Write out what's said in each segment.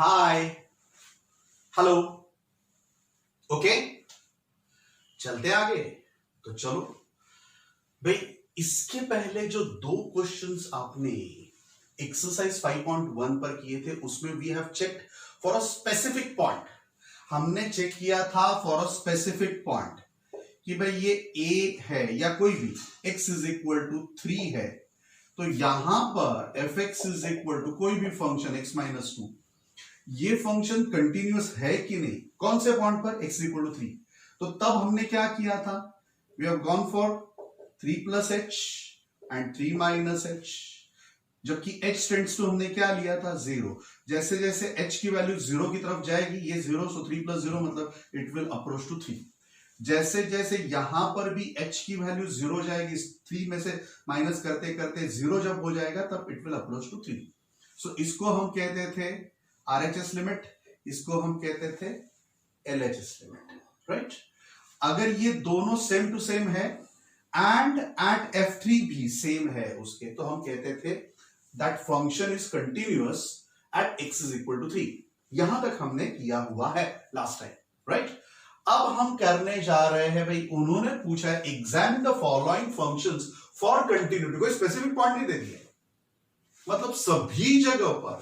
Hi hello okay चलते हैं आगे। तो चलो भाई, इसके पहले जो दो क्वेश्चंस आपने एक्सरसाइज 5.1 पर किए थे उसमें we have checked for a specific point. हमने चेक किया था फॉर अ स्पेसिफिक पॉइंट कि भाई ये a है या कोई भी x इज इक्वल टू 3 है, तो यहां पर f x is equal to कोई भी फंक्शन x माइनस 2, ये फंक्शन कंटिन्यूअस है कि नहीं, कौन से पॉइंट पर x इक्वल टू 3। तो तब हमने क्या किया था, we have gone for 3 plus h and 3 minus h, जबकि h टेंड्स टू हमने क्या लिया था 0। जैसे जैसे h की वैल्यू 0 की तरफ जाएगी ये 0, सो 3 प्लस 0 मतलब इट विल अप्रोच टू 3। जैसे जैसे यहां पर भी h की वैल्यू 0 जाएगी, 3 में से माइनस करते करते 0 जब हो जाएगा तब इट विल अप्रोच टू 3। सो इसको हम कहते थे RHS लिमिट, इसको हम कहते थे LHS लिमिट, राइट। अगर ये दोनों सेम टू सेम है एंड एट F3 भी सेम है उसके, तो हम कहते थे that function is continuous at x is equal to 3। यहां तक हमने किया हुआ है लास्ट टाइम, राइट। अब हम करने जा रहे हैं भाई, उन्होंने पूछा है examine the following functions for continuity, कोई स्पेसिफिक पॉइंट नहीं दे दिया, मतलब सभी जगह पर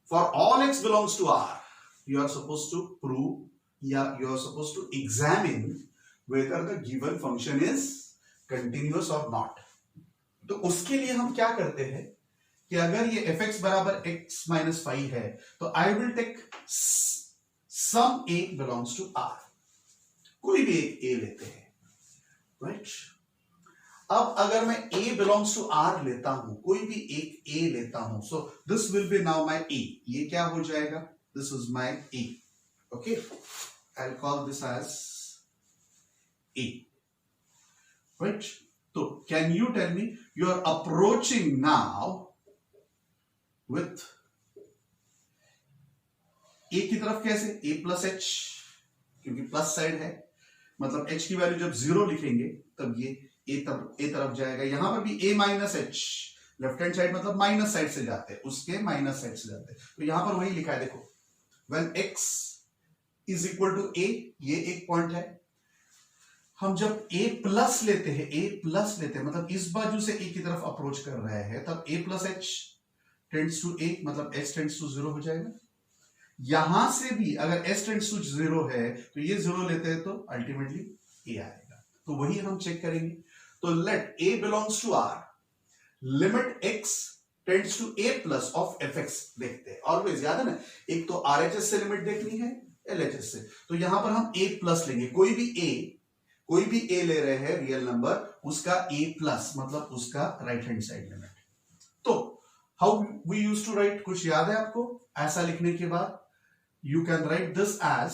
for all x belongs to R, you are supposed to prove, yeah, you are supposed to examine whether the given function is continuous or not। तो उसके लिए हम क्या करते हैं कि अगर ये fx बराबर x माइनस 5 है तो I will take some a belongs to R, कोई भी एक a लेते हैं, right। अब अगर मैं a belongs to R लेता हूं, कोई भी एक a लेता हूं, so this will be now my a, ये क्या हो जाएगा, this is my a, okay, I'll call this as a, right। तो can you tell me, you are approaching now with a की तरफ कैसे, a plus h, क्योंकि plus side है, मतलब h की वैल्यू जब 0 लिखेंगे तब ये a तरफ जाएगा, यहां पर भी a minus H, left hand side मतलब माइनस साइड से जाते हैं, उसके माइनस साइड से जाते हैं, तो यहां पर वही लिखा है देखो, when x is equal to a, ये एक पॉइंट है। हम जब a प्लस लेते हैं, a प्लस लेते हैं मतलब इस बाजू से a की तरफ अप्रोच कर रहे हैं, तब a plus h tends to a, मतलब h टेंड्स टू 0 हो जाएगा। यहां से भी अगर s टेंड्स टू 0 है तो ये 0 लेते हैं तो अल्टीमेटली a आएगा, तो वही हम चेक करेंगे। तो let a belongs to R, limit x tends to a plus of fx देखते हैं, ऑलवेज याद है ना, एक तो RHS से लिमिट देखनी है, LHS से, तो यहां पर हम a प्लस लेंगे, कोई भी a ले रहे हैं रियल नंबर, उसका a प्लस मतलब उसका राइट हैंड साइड लिमिट। तो how we use to write, कुछ याद है आपको, ऐसा लिखने के बाद you can write this as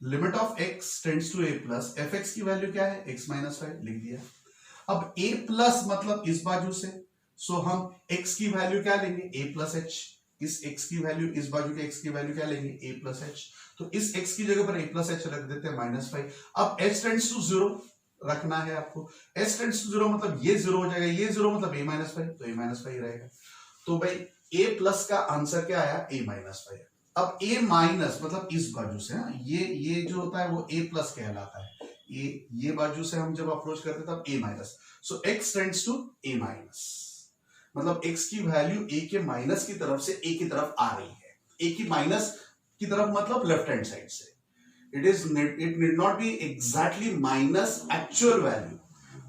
limit of x tends to a plus, fx की वैल्यू क्या है x माइनस 5 लिख दिया। अब a प्लस मतलब इस बाजू से, सो हम x की वैल्यू क्या लेंगे a प्लस एच, इस x की वैल्यू, इस बाजू के x की वैल्यू क्या लेंगे a प्लस एच, तो इस x की जगह पर a प्लस एच रख देते हैं माइनस 5। अब h टेंड्स टू 0 रखना है आपको, h टेंड्स टू 0 मतलब ये 0 हो जाएगा, ये 0 मतलब a माइनस 5, तो a माइनस 5 रहेगा। तो भाई a प्लस का आंसर क्या आया, a माइनस 5। अब a माइनस मतलब इस बाजू से, ये जो होता है वो a प्लस कहलाता है, ये बाजू से हम जब अप्रोच करते हैं तब a minus, so x tends to a minus, मतलब x की वैल्यू a के माइनस की तरफ से a की तरफ आ रही है, a की माइनस की तरफ मतलब लेफ्ट हैंड साइड से। It need not be exactly minus actual value,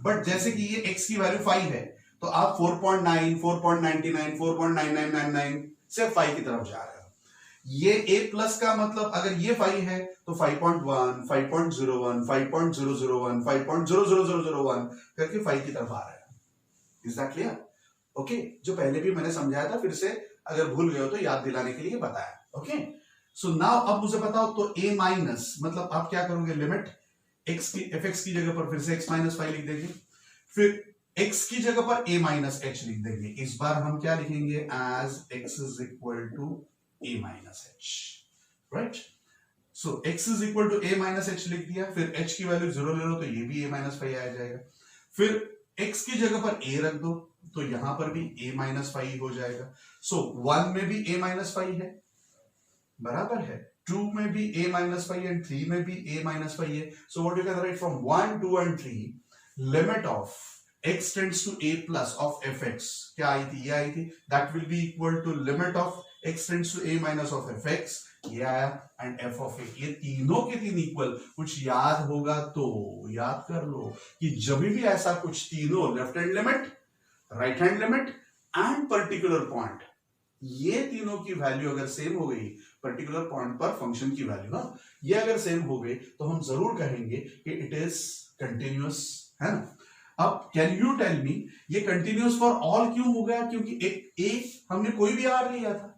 but जैसे कि ये x की वैल्यू 5 है तो आप 4.9, 4.99, 4.9999 से 5 की तरफ जा रहे हो। ये a प्लस का मतलब अगर ये 5 है तो 5.1, 5.01, 5.001, 5.00001 करके 5 की तरफ आ रहा है। Is that clear? ओके, जो पहले भी मैंने समझाया था, फिर से अगर भूल गए हो तो याद दिलाने के लिए बताया। ओके, सो नाउ अब मुझे बताओ तो a माइनस मतलब आप क्या करोगे, लिमिट x की fx की जगह पर फिर से x माइनस 5 लिख देंगे, फिर x की जगह पर a माइनस h लिख देंगे। इस बार हम क्या लिखेंगे, as x is equal to a minus h, right. So x is equal to a minus h लिख दिया, फिर h की वैल्यू 0 ले लो तो ये भी a माइनस 5 आ जाएगा, फिर x की जगह पर a रख दो तो यहां पर भी a माइनस 5 हो जाएगा। सो 1 में भी a माइनस 5 है, बराबर है 2 में भी a माइनस फाइव एंड 3 में भी a माइनस फाइव है. So what you can write from 1, 2 and 3 limit of x tends to a plus of fx. क्या आई थी? ये आई थी. That will be equal to limit of x tends to a minus of fx. ये आया and f of a. ये तीनों के तीन इक्वल. कुछ याद होगा तो याद कर लो कि जब भी ऐसा कुछ तीनों left hand limit, right hand limit and particular point, ये तीनों की वैल्यू अगर सेम हो गई पर्टिकुलर पॉइंट पर फंक्शन की वैल्यू ना, ये अगर सेम हो गई तो हम जरूर कहेंगे कि इट इज कंटिन्यूअस, है ना. अब कैन यू टेल मी ये कंटिन्यूअस फॉर ऑल क्यों हो गया? क्योंकि एक हमने कोई भी आर लिया था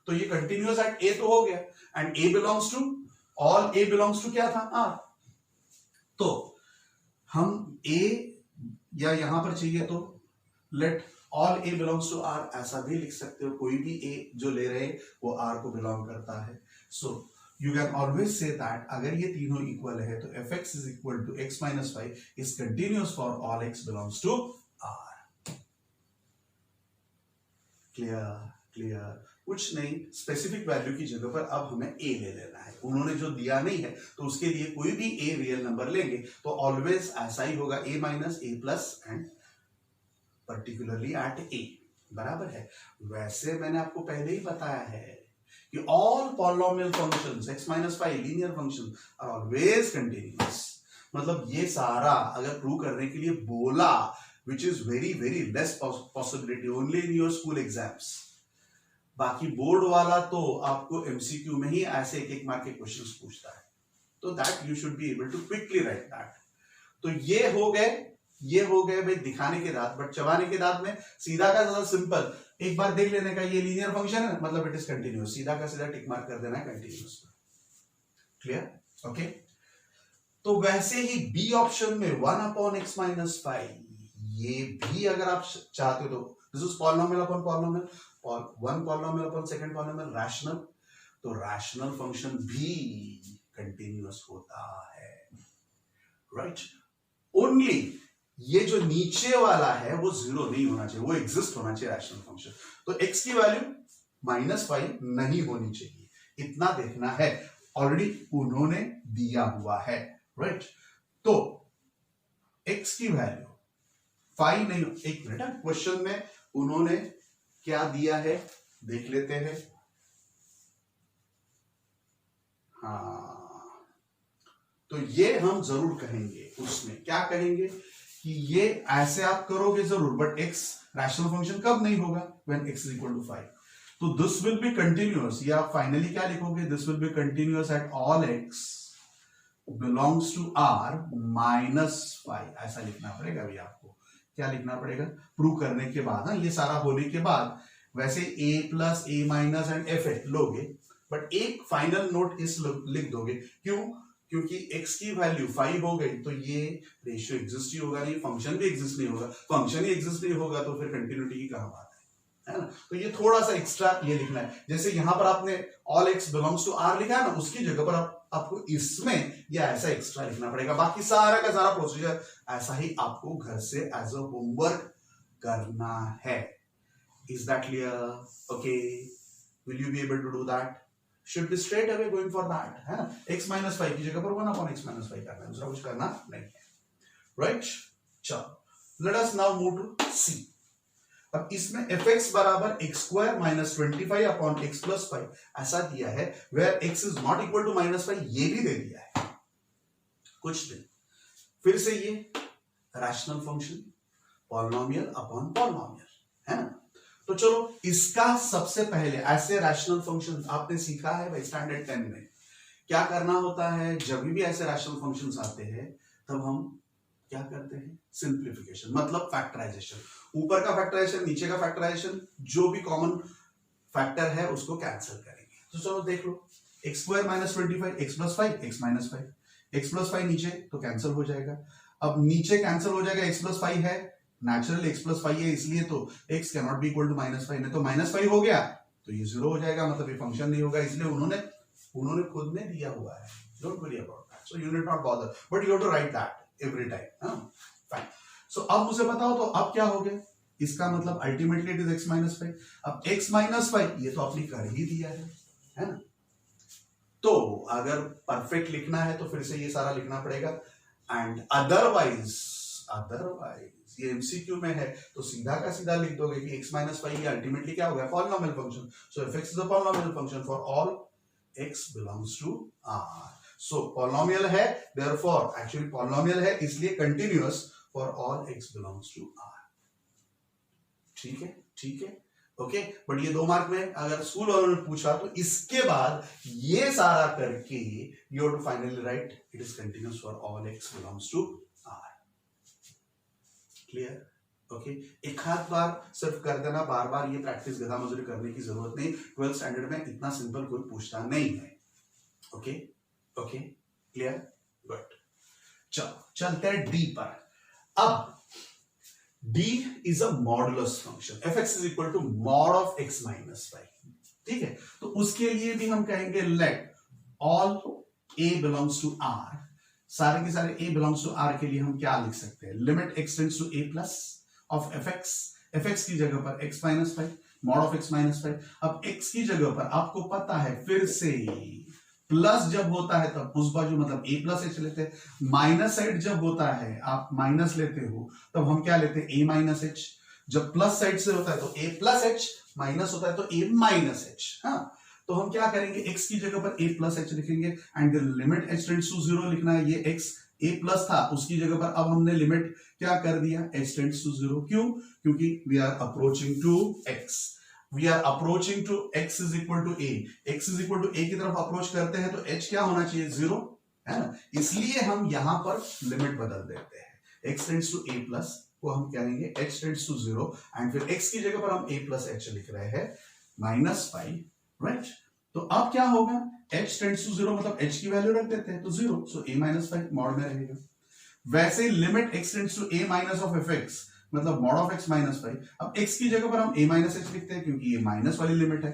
तो ये कंटिन्यूअस एट ए तो हो गया and A belongs to all. A belongs to क्या था? आर. तो हम ए या यहां पर चाहिए तो let all A belongs to R ऐसा भी लिख सकते हो. कोई भी ए जो ले रहे हैं वो आर को बिलोंग करता है. So you can always say that अगर ये तीनों इक्वल है तो f x is equal to x minus five is continuous for all x belongs to R. Clear? Clear. कुछ नहीं, स्पेसिफिक वैल्यू की जगह पर अब हमें ए ले लेना है. उन्होंने जो दिया नहीं है तो उसके लिए कोई भी ए रियल नंबर लेंगे तो ऑलवेज ऐसा ही होगा, A minus A plus and particularly at A. बराबर है. वैसे मैंने आपको पहले ही बताया है कि all polynomial functions x minus five linear function are always continuous. मतलब ये सारा अगर प्रूव करने के लिए बोला which is very very less possibility only in your school exams. बाकी बोर्ड वाला तो आपको एमसीक्यू में ही ऐसे एक मार्क के क्वेश्चंस पूछता है. तो that you should be able to quickly write that. तो ये हो गए भाई दिखाने के दांत. बट चबाने के दांत में सीधा का ज्यादा सिंपल एक बार देख लेने का, ये लीनियर फंक्शन है मतलब इट इज कंटिन्यूअस. सीधा का सीधा टिक मार्क कर देना है कंटिन्यूअस. क्लियर? ओके. तो वैसे ही बी ऑप्शन में 1 अपॉन एक्स माइनस फाइव, ये भी अगर आप चाहते हो तो this is polynomial upon polynomial और 1 polynomial upon second polynomial rational. तो रैशनल फंक्शन भी कंटिन्यूअस होता है. राइट. ओनली ये जो नीचे वाला है वो जीरो नहीं होना चाहिए, वो एग्जिस्ट होना चाहिए रैशनल फंक्शन. तो x की वैल्यू -5 नहीं होनी चाहिए, इतना देखना है. ऑलरेडी उन्होंने दिया हुआ है. राइट. तो x की वैल्यू 5 नहीं. एक मिनट, क्वेश्चन में उन्होंने क्या दिया है देख लेते हैं. हाँ, तो ये हम जरूर कहेंगे. उसमें क्या कहेंगे कि ये ऐसे आप करोगे जरूर, बट x रैशनल फंक्शन कब नहीं होगा? When x is equal to 5. तो दिस विल बी कंटिन्यूअस. या फाइनली क्या लिखोगे? This will be continuous at all x belongs to r -5. ऐसा लिखना पड़ेगा अभी आपको. क्या लिखना पड़ेगा? प्रूव करने के बाद, ये सारा होने के बाद. वैसे a plus a minus and F लोगे, बट एक फाइनल नोट इस लिख दोगे. क्यों? क्योंकि x की वैल्यू 5 हो गई तो ये रेशियो एग्जिस्ट ही होगा नहीं, फंक्शन भी एग्जिस्ट नहीं होगा. फंक्शन ही एग्जिस्ट नहीं होगा तो फिर कंटिन्यूटी की कहां बात है ना. तो ये थोड़ा सा एक्स्ट्रा ये लिखना है. जैसे यहां पर आपने all x belongs to r लिखा है ना, उसकी जगह पर आपको इसमें ये ऐसा एक्स्ट्रा लिखना पड़ेगा. बाकी सारा का सारा प्रोसीजर ऐसा ही आपको घर से एज अ होमवर्क करना है. Is that clear? Okay. Will you be able to do that? should be straight away going for that, है ना. x minus 5 की जगह पर 1 upon x minus 5 करना है, दूसरा कुछ करना नहीं है. राइट. चलो let us now move to C. अब इसमें fx बराबर x square minus 25 upon x plus 5 ऐसा दिया है, where x is not equal to -5 ये भी दे दिया है. कुछ दिन फिर से ये rational function polynomial upon polynomial, है ना. तो चलो इसका सबसे पहले ऐसे रैशनल फंक्शन आपने सीखा है भाई स्टैंडर्ड 10 में. क्या करना होता है जब भी ऐसे रैशनल फंक्शंस आते हैं तब हम क्या करते हैं? सिंप्लीफिकेशन, मतलब फैक्टराइजेशन. ऊपर का फैक्टराइजेशन, नीचे का फैक्टराइजेशन, जो भी कॉमन फैक्टर है उसको कैंसिल करेंगे. तो चलो देख लो, X square minus 25 X plus 5 X minus 5. X plus 5 नीचे तो कैंसिल हो जाएगा. अब नीचे कैंसिल हो जाएगा, एक्स प्लस 5 है नेचुरल, x प्लस 5 है इसलिए तो x can not be equal to -5. नहीं तो -5 हो गया तो ये 0 हो जाएगा, मतलब ये फंक्शन नहीं होगा. इसलिए उन्होंने खुद ने दिया हुआ है. Don't worry about that. So you need not bother, but you have to write that every time. Fine. So अब मुझे बताओ तो अब क्या हो गया? इसका मतलब अल्टीमेटली इट इज x -5. अब x -5 ये तो आपने कर ही दिया है ना. तो अगर परफेक्ट लिखना है तो फिर से ये सारा लिखना पड़ेगा, एंड अदरवाइज ये एमसीक्यू में है तो सीधा का सीधा लिख दोगे कि x माइनस फाइव ये अल्टीमेटली क्या हो गया, polynomial function. So f x is a polynomial function for all x belongs to r. So polynomial है, देयरफॉर एक्चुअली पॉलिनोमियल है इसलिए continuous for all x belongs to r. ठीक है, ठीक है, ओके. बट ये 2 मार्क में अगर स्कूल वालों ने पूछा तो इसके बाद ये सारा करके you have to finally write it is continuous for all x belongs to r. Clear, okay. एक हाथ बार सिर्फ कर देना, बार बार ये प्रैक्टिस गधा मजूरी करने की जरूरत नहीं. 12th स्टैंडर्ड में इतना सिंपल कोई पूछता नहीं है. Okay, okay, clear, good. चलो चलते हैं डी पर. अब d is a modulus function. fx is equal to mod of x minus y. ठीक है, तो उसके लिए भी हम कहेंगे let all a belongs to r. सारे के सारे a belongs to r के लिए हम क्या लिख सकते हैं, limit x tends to a plus of fx की जगह पर x minus y, mod of x minus y. अब x की जगह पर आपको पता है फिर से प्लस जब होता है तब उस बाजू मतलब a प्लस एच लेते हैं, माइनस साइड जब होता है आप माइनस लेते हो तब हम क्या लेते हैं, a माइनस एच. जब प्लस साइड से होता है तो a प्लस एच, माइनस होता है तो a माइनस एच. हाँ, तो हम क्या करेंगे, x की जगह पर a प्लस एच लिखेंगे and limit h tends to 0 लिखना है. ये x a प्लस था उसकी जगह पर अब हमने लिमिट क्या कर दिया, h टेंड्स टू 0. क्यों, क्योंकि we are approaching to x. We are approaching to x is equal to a. x is equal to a की तरफ अप्रोच करते हैं तो h क्या होना चाहिए, 0, है ना. इसलिए हम यहां पर लिमिट बदल देते हैं. x tends to a plus को हम कहेंगे h टेंड्स टू 0 एंड फिर x की जगह पर हम a प्लस h लिख रहे हैं माइनस 5, राइट. तो अब क्या होगा, h टेंड्स टू 0 मतलब h की वैल्यू रख देते हैं तो 0, सो a माइनस 5 मॉड में रहेगा. वैसे limit x tends to a minus of fx मतलब मॉड ऑफ x माइनस 5. अब x की जगह पर हम a माइनस एच लिखते हैं क्योंकि ये माइनस वाली लिमिट है.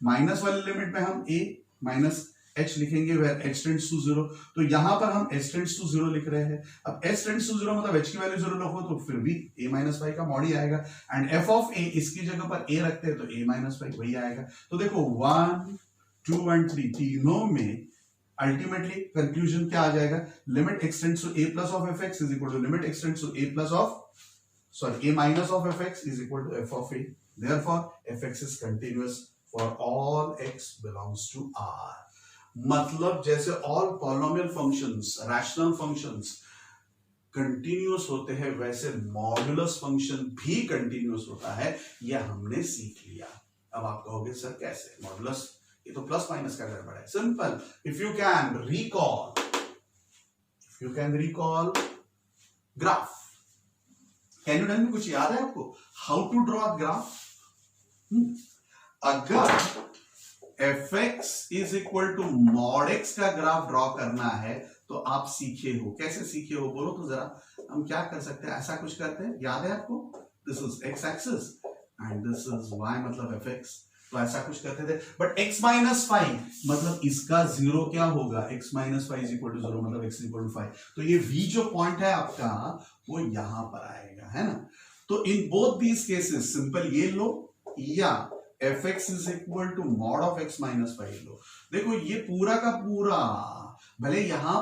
माइनस वाली लिमिट में हम a माइनस h लिखेंगे वेयर h टेंड्स टू 0. तो यहां पर हम h टेंड्स टू 0 लिख रहे हैं. अब h टेंड्स टू 0 मतलब h की वैल्यू 0 रखो तो फिर भी a माइनस 5 का मॉड ही आएगा. एंड f ऑफ a इसकी जगह पर a रखते हैं तो a माइनस 5 वही आएगा. तो देखो 1, 2 एंड 3 तीनों में अल्टीमेटली कंक्लूजन क्या आ जाएगा, limit x tends to a plus of fx is equal to limit x tends to a plus of a minus of fx is equal to f of a. Therefore, fx is continuous for all x belongs to R. मतलब जैसे all polynomial functions, rational functions continuous होते हैं वैसे modulus function भी continuous होता है. यह हमने सीख लिया. अब आप कहोगे सर कैसे, modulus ये तो प्लस माइनस का गड़बड़ है. Simple, if you can recall graph. Can you tell me, कुछ याद है आपको हाउ टू ड्रॉ ग्राफ? अगर fx is equal to mod x का ग्राफ ड्रॉ करना है तो आप सीखे हो. कैसे सीखे हो बोलो तो जरा. हम क्या कर सकते हैं, ऐसा कुछ करते हैं, याद है आपको, this is x axis and this is y मतलब fx. तो ऐसा कुछ करते थे. बट x माइनस 5 मतलब इसका 0 क्या होगा, x minus 5 is equal to 0 मतलब x इक्वल टू 5. तो ये v जो पॉइंट है आपका वो यहां पर आएगा, है ना. तो in both these cases simple ये लो या fx is equal to mod of x minus 5 लो. देखो ये पूरा का पूरा भले यहां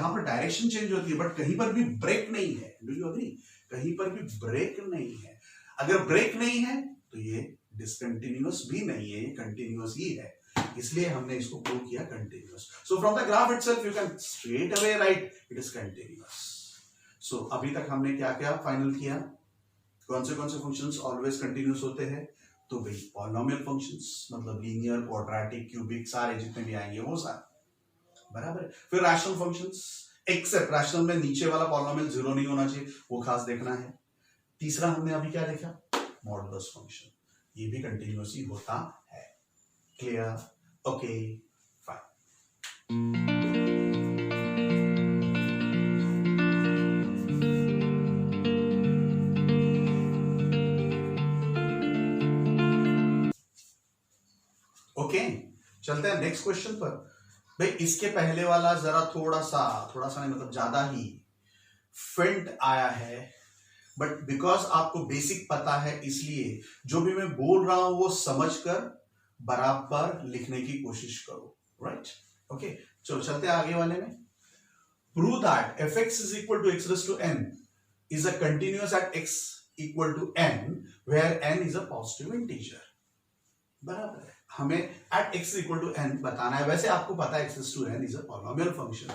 पर डायरेक्शन चेंज होती है बट कहीं पर भी ब्रेक नहीं है. Do you agree? कहीं पर भी ब्रेक नहीं है. अगर ब्रेक नहीं है तो ये डिसकंटिन्यूअस भी नहीं है, ये कंटिन्यूअस ही है. इसलिए हमने इसको प्रूव किया continuous. So from the graph itself you can straight away write it is continuous. So अभी तक हमने क्या क्या फाइनल किया, कौन से फंक्शंस ऑलवेज कंटिन्यूअस होते हैं. तो भाई पॉलिनोमियल फंक्शंस मतलब लीनियर, क्वाड्रेटिक, क्यूबिक सारे जितने भी आएंगे वो सारे बराबर है. फिर रैशनल फंक्शंस एक्सेप्ट रैशनल में नीचे वाला पॉलिनोमियल 0 नहीं होना चाहिए, वो खास देखना है. तीसरा हमने अभी क्या देखा, मॉडुलस फंक्शन, ये भी कंटिन्यूअस ही होता है. क्लियर? Okay fine. ओके चलते हैं नेक्स्ट क्वेश्चन पर. भाई इसके पहले वाला जरा थोड़ा सा नहीं मतलब ज्यादा ही फेंट आया है. बट बिकॉज आपको बेसिक पता है इसलिए जो भी मैं बोल रहा हूं वो समझकर बराबर लिखने की कोशिश करो. राइट ओके, चलो चलते हैं आगे वाले में. Prove that f x is equal to x raise to n is a continuous at x equal to n where n is a positive integer. बराबर है, हमें at x equal to n बताना है. वैसे आपको पता है x raise to n is a polynomial function,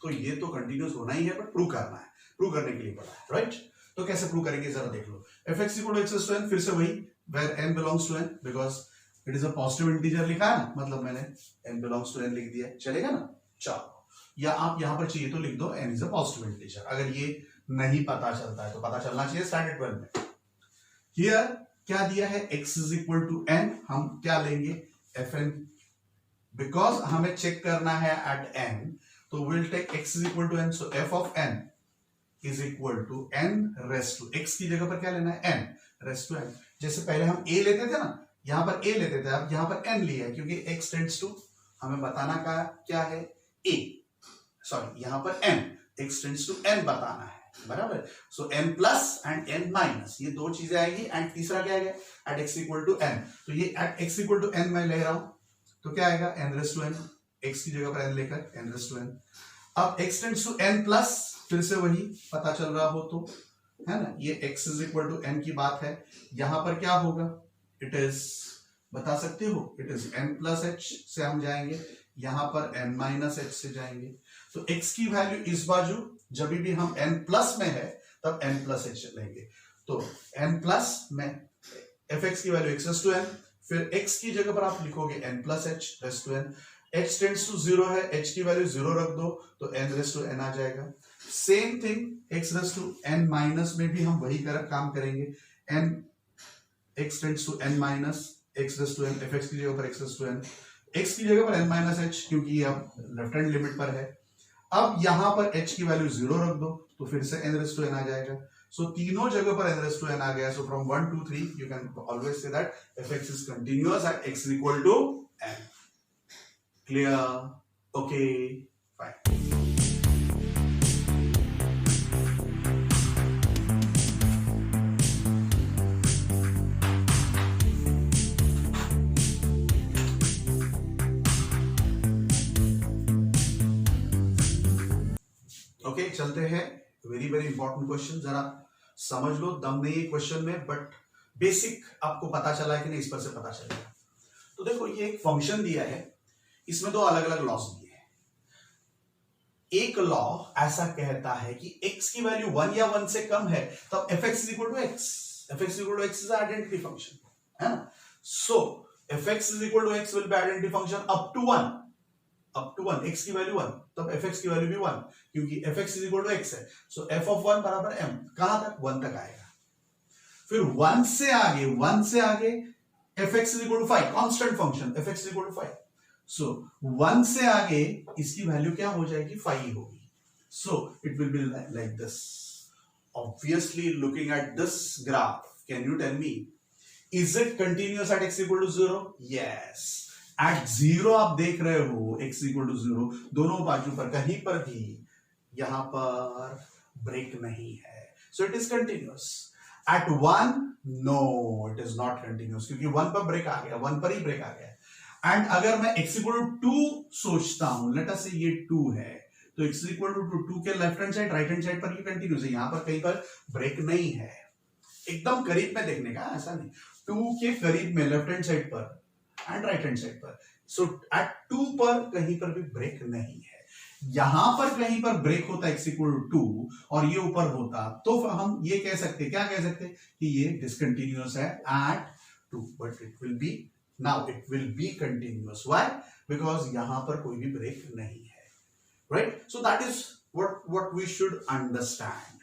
तो ये तो कंटिन्यूअस होना ही है, बट प्रूव करना है. प्रूव करने के लिए पड़ा है, राइट. तो कैसे प्रूव करेंगे जरा देख लो. F X equal to x raise to N, फिर से वही where N belongs to N, because it is a positive integer लिखा है ना, मतलब मैंने n बिलोंग्स टू n लिख दिया, चलेगा ना. चलो, या आप यहां पर चाहिए तो लिख दो n is a positive integer. अगर ये नहीं पता चलता है तो पता चलना चाहिए स्टैंडर्ड 12 में. हियर क्या दिया है, x is equal to n, हम क्या लेंगे fn, बिकॉज हमें चेक करना है एट n, तो will take x is equal to n. So f of n is equal to n raised to, x की जगह पर क्या लेना है n रेस्ट टू n. जैसे पहले हम a लेते थे ना, यहां पर a लेते थे, अब यहां पर n लिया है क्योंकि x टेंड्स टू, हमें बताना का क्या है a, सॉरी यहां पर n, x tends to n बताना है. बराबर. So n plus and n minus, ये दो चीजें आएगी. एंड तीसरा क्या आएगा at x equal to n, तो ये at x equal to n मैं ले रहा हूं, तो क्या आएगा n raised to n, x की जगह पर n लेकर n रेस्ट टू n. अब x tends to n plus, फिर से वही पता चल रहा हो तो, है ना, ये x is equal to n की बात है. यहां पर क्या होगा, इट इज, बता सकते हो, it is n plus h से हम जाएंगे, यहां पर n माइनस h से जाएंगे. तो x की वैल्यू इस बाजू, जब भी हम n प्लस में है तब n प्लस h लेंगे. तो n प्लस में fx की value x raise to n, फिर x की जगह पर आप लिखोगे n plus h raise to n. h tends to 0 है, h की वैल्यू 0 रख दो तो n रेज़ टू n आ जाएगा. Same thing x raise to n minus में भी हम वही काम करेंगे. n x tends to n minus x raise to n, fx की जगह पर x raise to n, x की जगह पर n माइनस h, क्योंकि ये अब लेफ्ट हैंड लिमिट पर है. अब यहां पर h की वैल्यू 0 रख दो तो फिर से n रेज़ टू n आ जाएगा. सो तीनों जगह पर n रेज़ टू n आ गया. So from 1 2 3 you can always say that fx is continuous at x equal to n. Clear? Okay, fine. Okay, चलते हैं. वेरी वेरी इंपॉर्टेंट क्वेश्चन, जरा समझ लो. दम नहीं है क्वेश्चन में, बट बेसिक आपको पता चला है कि नहीं, इस पर से पता चलेगा. तो देखो, ये एक फंक्शन दिया है, इसमें दो अलग अलग लॉस दिए हैं. एक लॉ ऐसा कहता है कि x की वैल्यू 1 या 1 से कम है तब fx is equal to x. fx equal to x is identity function, है ना. So fx is equal to x will be identity function up to 1. Up to 1, x की वैल्यू 1, तब fx की वैल्यू भी 1, क्योंकि fx is equal to x है. सो f of 1 बराबर m, कहां तक, 1 तक आएगा. फिर 1 से आगे fx is equal to 5, constant function, fx is equal to 5. So 1 से आगे इसकी वैल्यू क्या हो जाएगी, 5 ही होगी. So it will be like this. Obviously looking at this graph, can you tell me, is it continuous at x equal to 0? Yes. At 0 आप देख रहे हो x इक्वल टू 0, दोनों बाजू पर कहीं पर भी यहां पर ब्रेक नहीं है. So it is continuous. At 1 no, it is not continuous, क्योंकि 1 पर ब्रेक आ गया, 1 पर ही ब्रेक आ गया. एंड अगर मैं x इक्वल टू 2 सोचता हूं, लेट अस से ये 2 है, तो x इक्वल टू 2 के left hand side right hand side पर ये कंटिन्यूअस है, यहां पर कहीं पर ब्रेक नहीं है. एकदम करीब में देखने का, ऐसा नहीं, 2 के करीब में लेफ्ट हैंड साइड पर एंड राइट हैंड साइड पर. सो एट 2 पर कहीं पर भी ब्रेक नहीं है. यहां पर कहीं पर ब्रेक होता x इक्वल टू 2 और ये ऊपर होता, तो हम ये कह सकते, क्या कह सकते कि ये डिसकंटिन्यूअस है at 2, but it will be, now it will be continuous. Why? Because यहां पर कोई भी ब्रेक नहीं है, right. So that is what we should understand.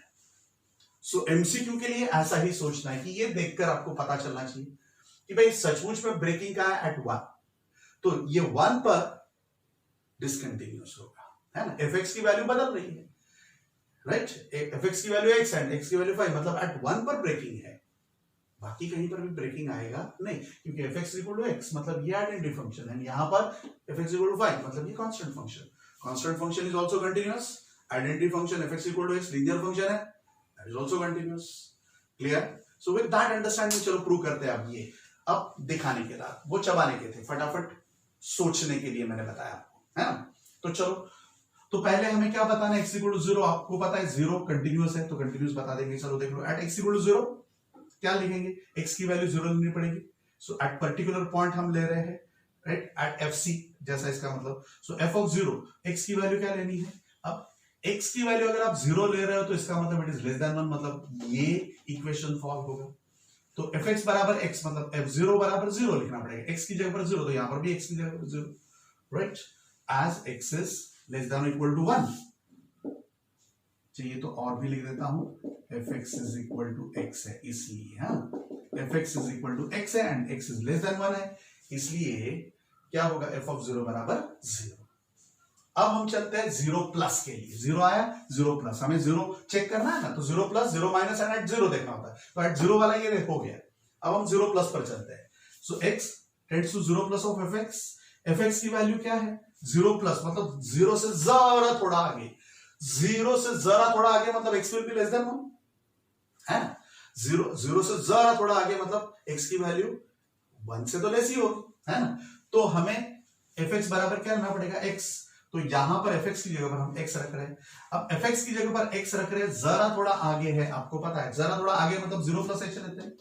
So MCQ के लिए ऐसा ही सोचना है कि ये देखकर आपको पता चलना चाहिए कि भाई सचमुच में ब्रेकिंग का है एट 1, तो ये 1 पर डिसकंटिन्यूअस होगा, है ना. fx की वैल्यू बदल रही है, राइट. fx की वैल्यू x एंड x की वैल्यू 5, मतलब एट 1 पर ब्रेकिंग है, बाकी कहीं पर भी ब्रेकिंग आएगा नहीं, क्योंकि fx इक्वल टू x मतलब ये आइडेंटिटी फंक्शन है. यहां पर fx इक्वल टू 5 मतलब ये constant function. Constant function is also continuous. Identity function fx equal to x linear function है, that is also continuous. Clear? So with that understanding चलो prove करते हैं. अब ये, अब दिखाने के बाद वो चबाने के थे, फटाफट सोचने के लिए मैंने बताया आपको, है ना। तो चलो, तो पहले हमें क्या बताना है, x इक्वल टू 0, आपको पता है 0 कंटिन्यूअस है तो कंटिन्यूअस बता देंगे। चलो देख लो, एट x इक्वल टू 0 क्या लिखेंगे, x की वैल्यू 0 लेनी पड़ेगी। सो एट पर्टिकुलर पॉइंट हम ले रहे हैं, राइट, एट fc, जैसा इसका मतलब। सो f ऑफ 0, x की वैल्यू क्या लेनी है। अब x की वैल्यू अगर आप 0 ले रहे हो तो इसका मतलब इट इज लेस देन 1, मतलब ये इक्वेशन सॉल्व होगा। तो fx बराबर x, मतलब f0 बराबर 0 लिखना पड़ेगा, x की जगह पर 0, तो यहां पर भी x की जगह पर 0, right, as x is less than equal to 1। चाहिए तो और भी लिख देता हूं, fx is equal to x है इसलिए, हाँ, fx is equal to x है and x is less than 1 है, इसलिए क्या होगा, f ऑफ 0 बराबर 0। अब हम चलते हैं 0 प्लस के लिए। 0 आया, 0 प्लस, हमें 0 चेक करना है ना, तो 0 प्लस, 0 माइनस एंड एट 0 देखना होता है। तो एट 0 वाला ये हो गया। अब हम 0 प्लस पर चलते हैं। So x tends to 0 plus of fx, fx की वैल्यू क्या है, 0 प्लस, मतलब 0 से जरा थोड़ा आगे, 0 से जरा थोड़ा आगे मतलब x will be less than 1, है ना। 0 से जरा थोड़ा आगे मतलब x की वैल्यू 1 से तो लेस ही होगी, है ना। तो हमें fx बराबर क्या लेना पड़ेगा, x। तो यहां पर fx की जगह पर हम x रख रहे हैं। अब fx की जगह पर x रख रहे हैं, जरा थोड़ा आगे है, आपको पता है जरा थोड़ा आगे मतलब 0 प्लस h लेते हैं।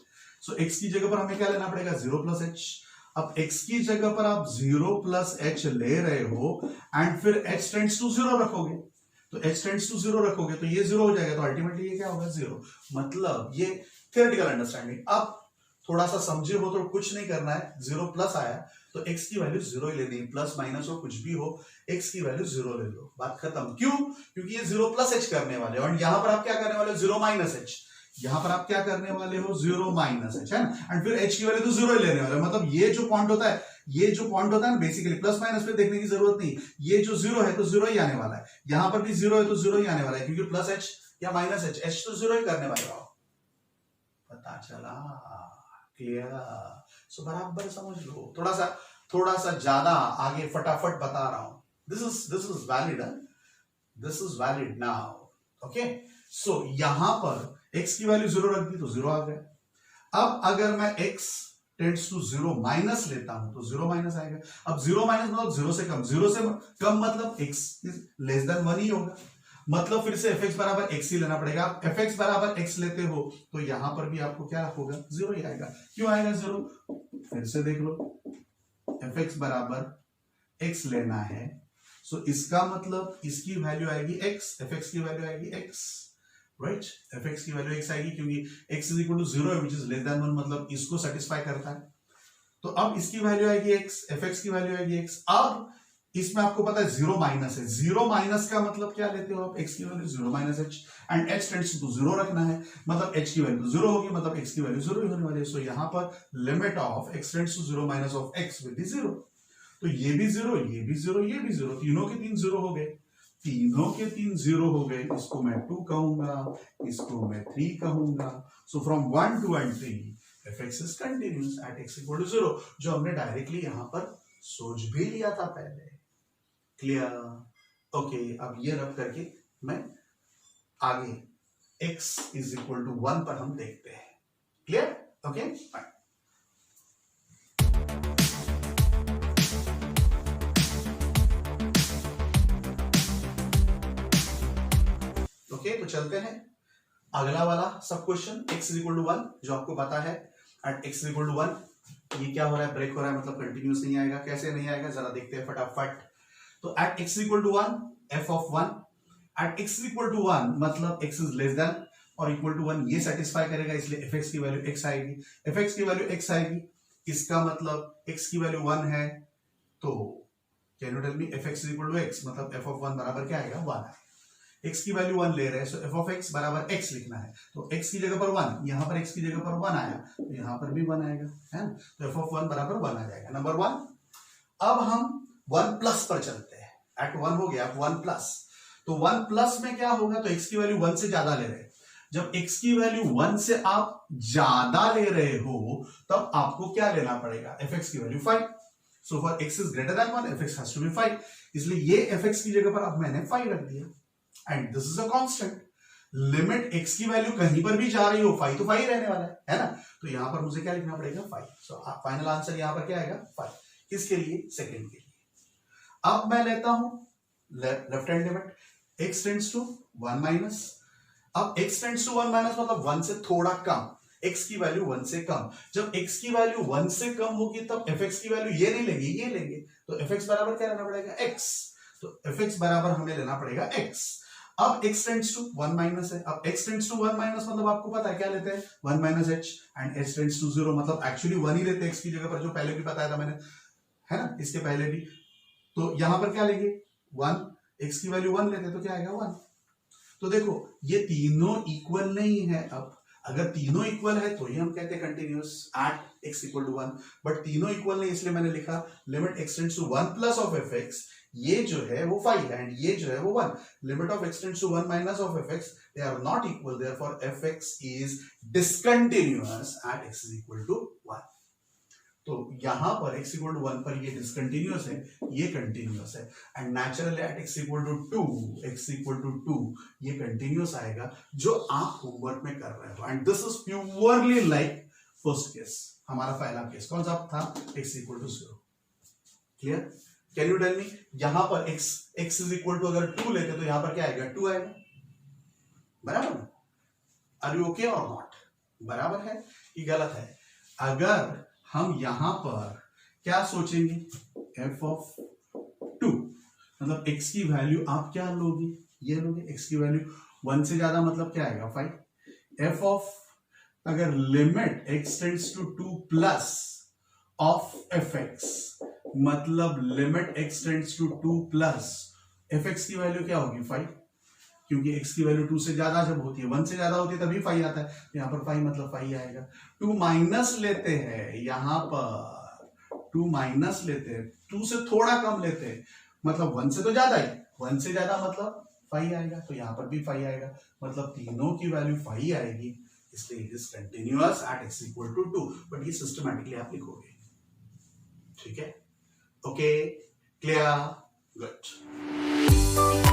सो x की जगह पर हमें क्या लेना पड़ेगा, 0 प्लस h। अब x की जगह पर आप 0 प्लस h ले रहे हो एंड फिर h टेंड्स टू 0 रखोगे, तो h टेंड्स टू 0 रखोगे तो ये 0 हो जाएगा, तो अल्टीमेटली ये क्या होगा, 0। मतलब ये थियोरेटिकल अंडरस्टैंडिंग। अब थोड़ा सा समझे हो तो कुछ नहीं करना है, 0 प्लस आया तो x की वैल्यू 0 ही लेनी है, प्लस माइनस हो कुछ भी हो, x की वैल्यू 0 ले लो, बात खत्म। क्यों, क्योंकि ये 0 प्लस h करने वाले हो, और यहां पर आप क्या करने वाले हो, 0 माइनस h। यहां पर आप क्या करने वाले हो, 0 माइनस h, है ना, एंड फिर h की वैल्यू तो 0 ही लेने वाले हो। मतलब ये जो पॉइंट होता है, ये जो पॉइंट होता है ना, बेसिकली प्लस माइनस पे देखने की जरूरत नहीं, ये जो 0 है तो 0 ही आने वाला है, यहां पर भी 0 है तो 0 ही आने वाला है, क्योंकि प्लस h या माइनस h तो 0 ही करने वाले हो। पता चला, क्लियर। सो बराबर समझ लो, थोड़ा सा ज्यादा आगे फटाफट बता रहा हूं। This is valid, this is valid now, okay. So यहां पर x की वैल्यू 0 रख दी तो 0 आ गया। अब अगर मैं x टेंड्स टू 0 माइनस लेता हूं तो 0 माइनस आएगा। अब 0 माइनस मतलब 0 से कम, 0 से कम मतलब x इज लेस देन 1 ही होगा, मतलब फिर से fx बराबर x ही लेना पड़ेगा। आप fx बराबर x लेते हो तो यहां पर भी आपको क्या होगा, 0 ही आएगा। क्यों आएगा 0, फिर से देख लो, fx बराबर x लेना है, सो इसका मतलब इसकी वैल्यू आएगी x, fx की वैल्यू आएगी x, राइट, fx की वैल्यू x आएगी क्योंकि x इज इक्वल टू 0 है, व्हिच इज लेस देन 1, मतलब इसको सेटिस्फाई करता है। तो अब इसकी वैल्यू आएगी x, fx की वैल्यू आएगी x। अब इसमें आपको पता है 0 माइनस है, 0 माइनस का मतलब क्या लेते हो आप, x की value 0 minus h and h tends to 0 रखना है, मतलब h की वैल्यू 0 होगी, मतलब x की वैल्यू 0 ही होने वाली है। सो यहां पर limit of x tends to 0 minus of x will be 0। तो ये भी 0, ये भी 0, ये भी 0, तीनों के 3 0 हो गए, तीनों के 3 0 हो गए। इसको मैं 2 कहूंगा, इसको मैं 3 कहूंगा। So from 1 2 and 3 fx is continuous at x equal to 0, जो हमने डायरेक्टली यहां पर सोच भी लिया था पहले। Clear, okay. अब ये रब करके मैं आगे x इज इक्वल टू 1 पर हम देखते हैं। Clear, okay, fine. ओके, तो चलते हैं अगला वाला sub question, x is equal to 1, जो आपको पता है at x is equal to 1 ये क्या हो रहा है, ब्रेक हो रहा है, मतलब कंटिन्यूस नहीं आएगा। कैसे नहीं आएगा जरा देखते हैं फटाफट। तो at x equal to 1 f of 1, at x equal to 1 मतलब x इज लेस देन और इक्वल टू 1, ये सेटिस्फाई करेगा, इसलिए fx की वैल्यू x आएगी, fx की वैल्यू x आएगी, इसका मतलब x की वैल्यू 1 है, तो can you tell me fx is equal to x, मतलब f ऑफ 1 बराबर क्या आएगा, 1 है। x की वैल्यू 1 ले रहे हैं, सो f ऑफ x बराबर x लिखना है, तो x की जगह पर 1, यहां पर x की जगह पर 1 आया, तो यहां पर भी 1 आएगा, है ना। तो f ऑफ 1 बराबर 1 आ जाएगा, नंबर 1। अब हम 1 प्लस पर चलते हैं, एट 1 हो गया, अब 1 प्लस, तो 1 प्लस में क्या होगा, तो x की वैल्यू 1 से ज्यादा ले रहे हैं। जब x की वैल्यू 1 से आप ज्यादा ले रहे हो तब आपको क्या लेना पड़ेगा, fx की value 5। So for x is greater than 1 fx has to be 5, इसलिए ये fx की जगह पर अब मैंने 5 रख दिया, and this is a constant. Limit x की वैल्यू कहीं पर भी जा रही हो 5 तो 5 रहने वाला है ना। तो यहां पर मुझे क्या लिखना पड़ेगा, 5। सो फाइनल आंसर यहां पर क्या आएगा, 5। किसके लिए? सेकंड के लिए। अब मैं लेता हूं left hand limit, x tends to 1 minus. अब x टेंड्स टू 1 माइनस मतलब 1 से थोड़ा कम, x की वैल्यू 1 से कम। जब x की वैल्यू 1 से कम होगी तब fx की वैल्यू ये नहीं लेंगे, ये लेंगे, तो fx बराबर क्या लेना पड़ेगा? x। तो fx बराबर हमें लेना पड़ेगा x। अब x टेंड्स टू 1 माइनस है, अब x टेंड्स टू 1 माइनस मतलब आपको पता है क्या लेते हैं? 1 minus h and h tends to 0 मतलब एक्चुअली 1 ही लेते हैं x की जगह पर, जो पहले भी बताया था मैंने, है ना, इसके पहले भी। तो यहां पर क्या लेंगे? 1, x की वैल्यू 1 लेते तो क्या आएगा? 1। तो देखो ये तीनों इक्वल नहीं है। अब अगर तीनों इक्वल है तो ही हम कहते हैं continuous at x equal to 1, but तीनों इक्वल नहीं, इसलिए मैंने लिखा limit x tends to 1 plus of fx, ये जो है वो 5 एंड ये जो है वो 1। Limit of x tends to 1 minus of fx, they are not equal, therefore fx is discontinuous at x is equal to 1। तो यहां पर x इक्वल टू 1 पर ये डिसकंटिन्यूअस है, ये कंटिन्यूअस है, and naturally at x equal to 2, x equal to 2 ये continuous आएगा, जो आप होमवर्क में कर रहे हो। And this is purely like first case, हमारा पहला केस कौन सा था? x equal to 0। Clear? Can you tell me, यहां पर x इज इक्वल टू अगर 2 लेते तो यहां पर क्या आएगा? 2 आएगा, बराबर? आर यू ओके और नॉट? बराबर है कि गलत है? अगर हम यहां पर क्या सोचेंगे? f ऑफ 2 मतलब x की वैल्यू आप क्या लोगे? ये लोगे, x की वैल्यू 1 से ज्यादा मतलब क्या आएगा? 5। f ऑफ अगर limit x tends to 2 plus of fx मतलब limit x tends to 2 plus fx की वैल्यू क्या होगी? 5, क्योंकि x की वैल्यू 2 से ज्यादा जब होती है, 1 से ज्यादा होती है तभी 5 आता है, तो यहाँ पर 5 मतलब 5 आएगा। 2 माइनस लेते हैं, यहां पर 2 माइनस लेते हैं, 2 से थोड़ा कम लेते हैं, मतलब 1 से तो ज्यादा ही, 1 से ज्यादा मतलब 5 आएगा, तो यहां पर भी 5 आएगा, मतलब तीनों की वैल्यू 5 आएगी, इसलिए it is continuous at x equal to 2। But ये सिस्टमैटिकली आप लिखोगे, ठीक है? Okay, clear, good.